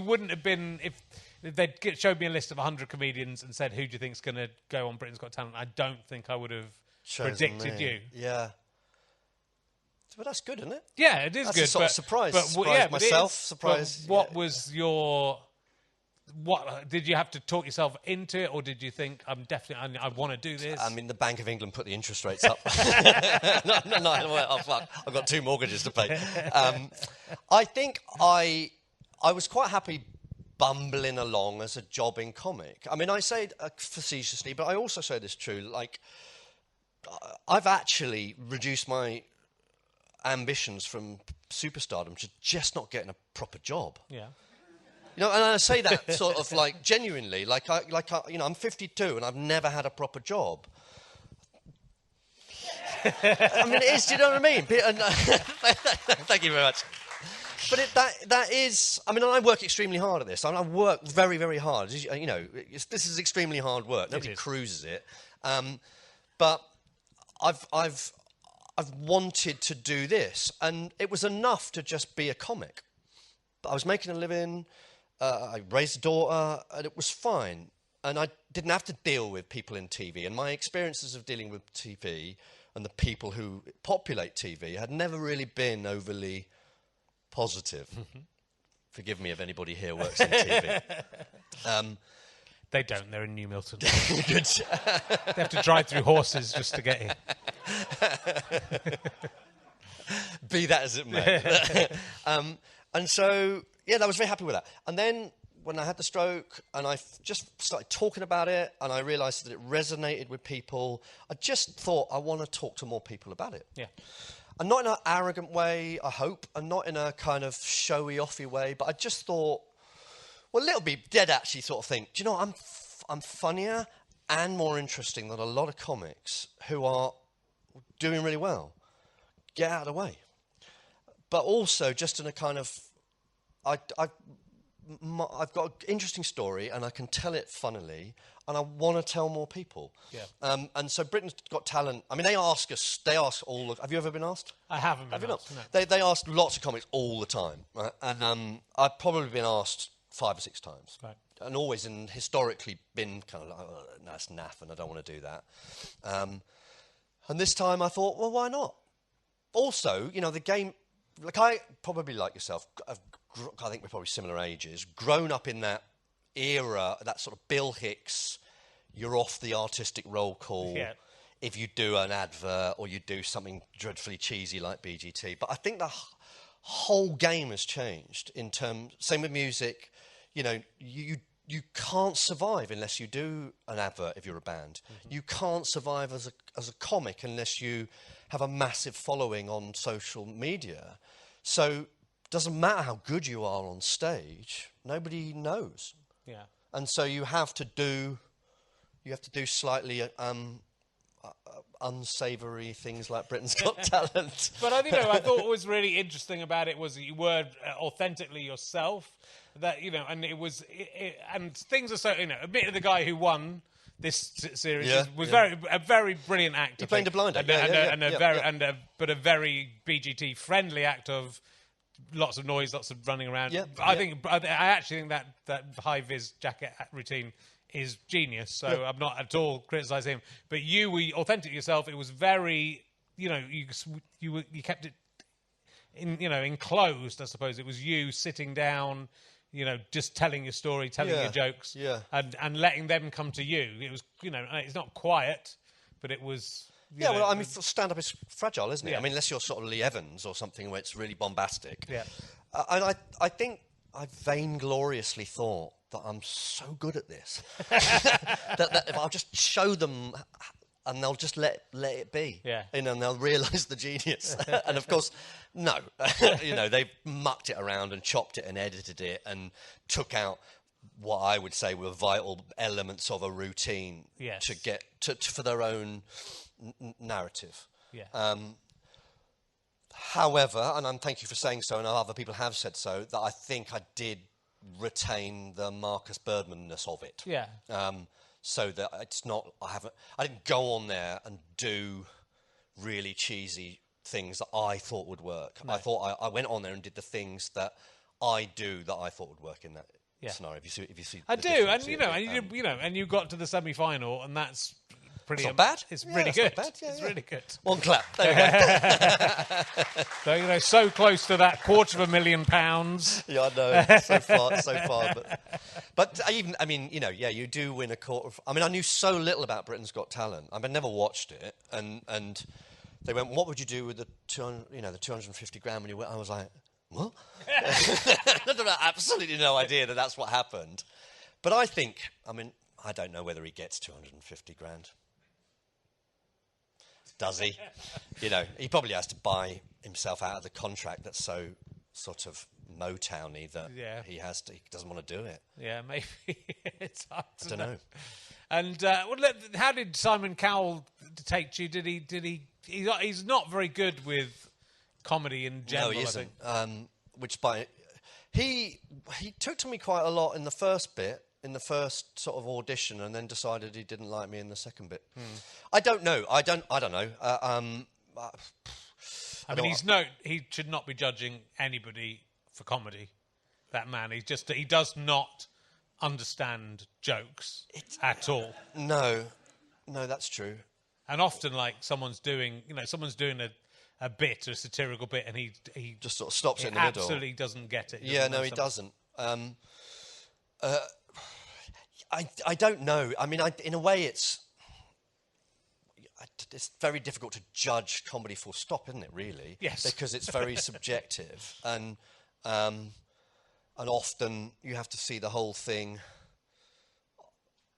wouldn't have been if they'd showed me a list of 100 comedians and said, "Who do you think's going to go on Britain's Got Talent?" I don't think I would have predicted you. Yeah. But that's good, isn't it? Yeah, it is that's good. A sort of surprise myself. Surprise. What was your? What did you have to talk yourself into it, or did you think I want to do this? I mean, the Bank of England put the interest rates up. no, oh fuck! I've got 2 mortgages to pay. I think I was quite happy bumbling along as a jobbing comic. I mean, I say it facetiously, but I also say this true. Like, I've actually reduced my ambitions from superstardom to just not getting a proper job. Yeah. You know, and I say that sort of like genuinely, I'm 52 and I've never had a proper job. I mean, it is. Do you know what I mean? Thank you very much. But that is. I mean, I work extremely hard at this. I work very, very hard. You know, this is extremely hard work. Nobody cruises it. But I've wanted to do this, and it was enough to just be a comic. But I was making a living. I raised a daughter, and it was fine. And I didn't have to deal with people in TV. And my experiences of dealing with TV and the people who populate TV had never really been overly positive. Forgive me if anybody here works in TV. They don't. They're in New Milton. Good. They have to drive through horses just to get here. Be that as it may. And so, yeah, I was very happy with that. And then when I had the stroke and I just started talking about it and I realised that it resonated with people, I just thought I want to talk to more people about it. Yeah. And not in an arrogant way, I hope, and not in a kind of showy-offy way, but I just thought, well, Little Be Dead actually sort of think, do you know what, I'm funnier and more interesting than a lot of comics who are doing really well. Get out of the way. But also just in a kind of, I've got an interesting story and I can tell it funnily and I want to tell more people. Yeah. And so Britain's Got Talent, I mean, they ask all of, have you ever been asked? I haven't been asked. No. They ask lots of comics all the time. Right? And I've probably been asked 5 or 6 times. Right. And always historically been kind of like, oh, no, that's naff and I don't want to do that. And this time I thought, well, why not? Also, you know, the game, like I probably like yourself, I think we're probably similar ages, grown up in that era, that sort of Bill Hicks, you're off the artistic roll call if you do an advert or you do something dreadfully cheesy like BGT. But I think the whole game has changed in terms, same with music, you know, you can't survive unless you do an advert if you're a band. Mm-hmm. You can't survive as a comic unless you have a massive following on social media. So it doesn't matter how good you are on stage, nobody knows. Yeah. And so you have to do slightly unsavoury things like Britain's Got Talent. But I thought what was really interesting about it was that you were authentically yourself. That, you know, and it was, and things are so, you know, admittedly the guy who won this series was a very brilliant act. He played a blind act, but a very BGT friendly act of lots of noise, lots of running around. Yeah, I actually think that high vis jacket routine is genius. So I'm not at all criticising him. But you were authentic yourself. It was very, you know, you kept it enclosed. I suppose it was you sitting down. You know, just telling your story, telling your jokes, and letting them come to you. It was, you know, it's not quiet, but it was. You know, well, I mean, stand-up is fragile, isn't it? Yeah. I mean, unless you're sort of Lee Evans or something where it's really bombastic. Yeah. And I think I vaingloriously thought that I'm so good at this that if I'll just show them. And they'll just let it be, and they'll realise the genius. And of course, no, you know, they've mucked it around and chopped it and edited it and took out what I would say were vital elements of a routine to get for their own narrative. Yeah. However, and thank you for saying so, and other people have said so, that I think I did retain the Markus Birdman-ness of it. Yeah. So that it's not, I didn't go on there and do really cheesy things that I thought would work. No. I thought I went on there and did the things that I do that I thought would work in that scenario. If you see, I do, and and you got to the semi-final, and that's pretty. It's not bad. It's really good. Not bad. It's really good. One clap. There we So go. so close to that £250,000. Yeah, I know. So far. But you do win a quarter. I knew so little about Britain's Got Talent. I never watched it, and they went, "What would you do with the 250 grand when you win?" I was like, "What?" Absolutely no idea that's what happened. But I think, I don't know whether he gets 250 grand. Does he? He probably has to buy himself out of the contract that's so sort of Motowny that he doesn't want to do it. Yeah, maybe. It's hard to I don't know. And how did Simon Cowell take to you? He's not very good with comedy in general. No, he isn't. He took to me quite a lot in the first bit, in the first sort of audition, and then decided he didn't like me in the second bit. I don't know. I don't know. He should not be judging anybody for comedy. That man, he does not understand jokes at all. No, that's true. And often, like someone's doing a bit, a satirical bit, and he just sort of stops it in the middle. Absolutely doesn't get it. He doesn't. I don't know. In a way, it's very difficult to judge comedy full stop, isn't it? Really, yes, because it's very subjective, and often you have to see the whole thing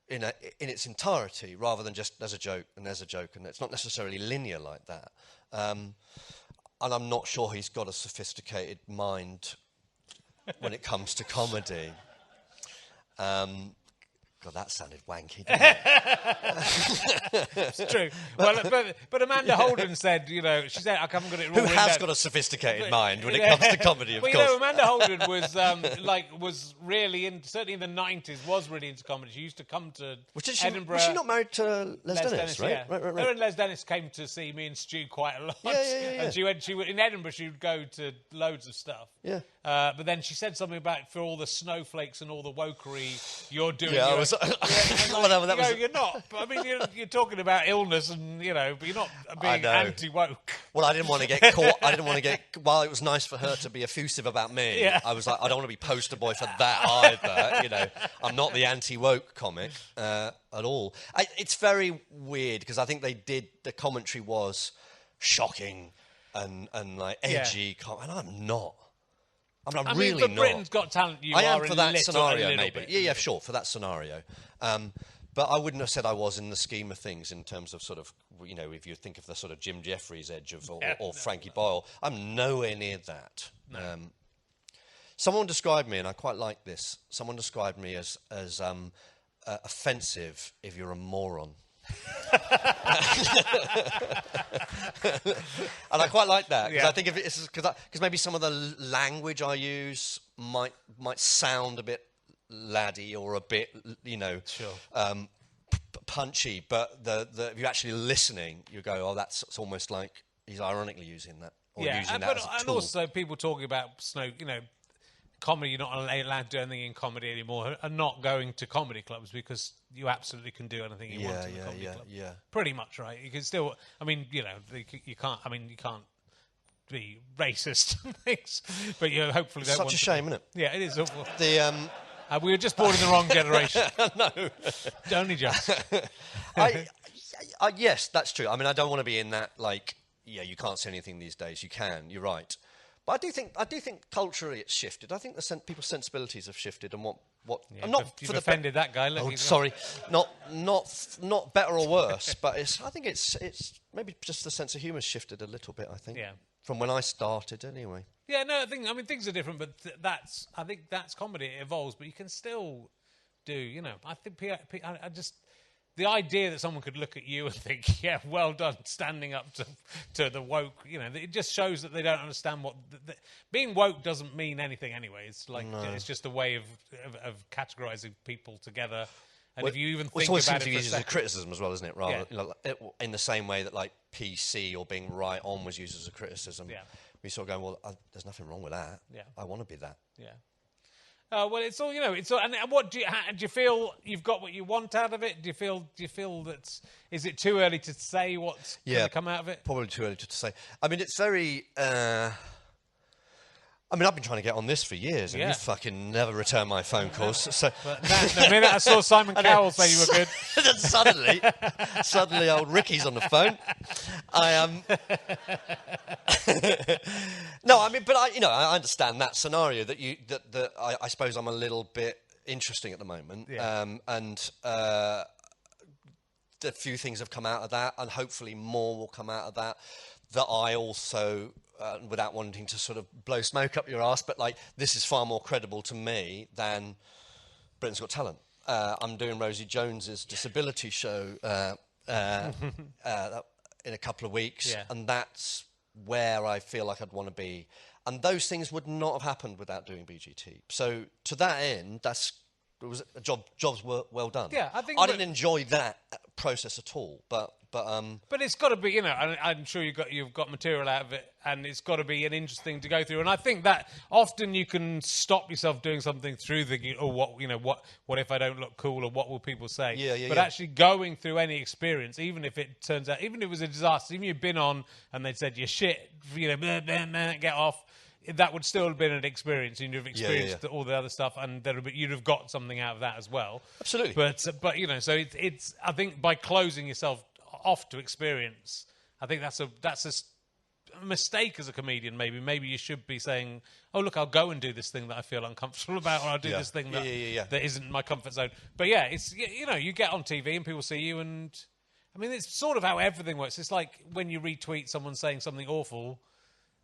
in its entirety, rather than just there's a joke, and it's not necessarily linear like that. And I'm not sure he's got a sophisticated mind when it comes to comedy. God, that sounded wanky, didn't it? It's true. Well, but Amanda Holden said, she said, I haven't got it wrong. Who has got a sophisticated mind when it comes to comedy, of course. Amanda Holden was really, certainly in the 90s, was really into comedy. She used to come to Edinburgh. Was she not married to Les Dennis, right? Yeah. Right. Her and Les Dennis came to see me and Stu quite a lot. Yeah. And she went in Edinburgh, she would go to loads of stuff. Yeah. But then she said something about, for all the snowflakes and all the wokery you're doing. Yeah, You're not. You're talking about illness, and but you're not being anti-woke. Well, I didn't want to get caught. While it was nice for her to be effusive about me, I was like, I don't want to be poster boy for that either. I'm not the anti-woke comic at all. It's very weird because I think the commentary was shocking and like edgy, and I'm not. I'm really for not. Britain's Got Talent, I am for that scenario, maybe. Yeah, sure, for that scenario. But I wouldn't have said I was in the scheme of things in terms of sort of, if you think of the sort of Jim Jeffries edge or Frankie Boyle, I'm nowhere near that. No. Someone described me, and I quite like this, someone described me as offensive if you're a moron. And I quite like that because I think if it's because maybe some of the language I use might sound a bit laddie or a bit punchy, but if you're actually listening, you go, it's almost like he's ironically using that or using that as a tool. And also people talking about comedy, you're not allowed to do anything in comedy anymore, and not going to comedy clubs because you absolutely can do anything you want in a comedy club. Yeah, pretty much, right? You can still, you can't be racist and things, but you hopefully don't. Such a shame, isn't it? Yeah, it is. We were just born in the wrong generation. No, only just. Yes, that's true. I don't want to be in that. You can't say anything these days. You can. You're right. But I do think culturally it's shifted. I think people's sensibilities have shifted, and what. Yeah, I'm not you've offended that guy. Sorry, not better or worse, but I think it's maybe just the sense of humour shifted a little bit. I think. Yeah. From when I started, anyway. Yeah, no, I mean things are different, but I think that's comedy. It evolves, but you can still do. I think I just. The idea that someone could look at you and think, yeah, well done, standing up to the woke, it just shows that they don't understand what... being woke doesn't mean anything anyway. It's it's just a way of categorising people together. And if you even think about it... It's always used as a criticism as well, isn't it? Rather, in the same way that, PC or being right on was used as a criticism. Yeah. we sort of go, well, there's nothing wrong with that. Yeah. I want to be that. Yeah. Well, it's all, it's all, and what do you feel you've got what you want out of it? Do you feel that, is it too early to say what's going to come out of it? Probably too early to say. I mean, it's very, I've been trying to get on this for years, and you fucking never return my phone calls. So the minute I saw Simon Cowell say you were good, then suddenly, old Ricky's on the phone. No, I mean, but I understand that scenario that I suppose I'm a little bit interesting at the moment, and a few things have come out of that, and hopefully more will come out of that. That I also. Without wanting to sort of blow smoke up your arse, but like this is far more credible to me than Britain's Got Talent. I'm doing Rosie Jones's disability show in a couple of weeks, and that's where I feel like I'd want to be. And those things would not have happened without doing BGT. So to that end, it was a jobs were well done. Yeah, I think I didn't enjoy that process at all, but it's got to be, I'm sure you've got material out of it, and it's got to be an interesting to go through. And I think that often you can stop yourself doing something through what if I don't look cool, or what will people say? But actually going through any experience, even if it turns out, even if it was a disaster, even if you've been on and they'd said you're shit, get off. That would still have been an experience, and you'd have experienced all the other stuff, and you'd have got something out of that as well. Absolutely. But so it's I think by closing yourself off to experience, I think that's a mistake as a comedian. Maybe you should be saying, oh look, I'll go and do this thing that I feel uncomfortable about, or I'll do this thing that isn't my comfort zone. But it's you get on TV and people see you, and I mean it's sort of how everything works. It's like when you retweet someone saying something awful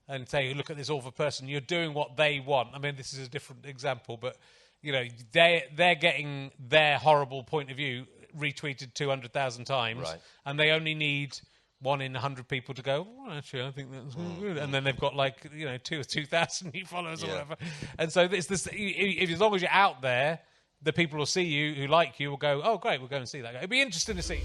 and say, look at this awful person, you're doing what they want. I mean, this is a different example, but they're getting their horrible point of view retweeted 200,000 times, and they only need 1 in 100 people to go, well, actually, I think that's good. And then they've got 2,000 or 2,000 new followers or whatever. And so it's this. As long as you're out there, the people will see you who like you will go, oh great, we'll go and see that guy. It'd be interesting to see.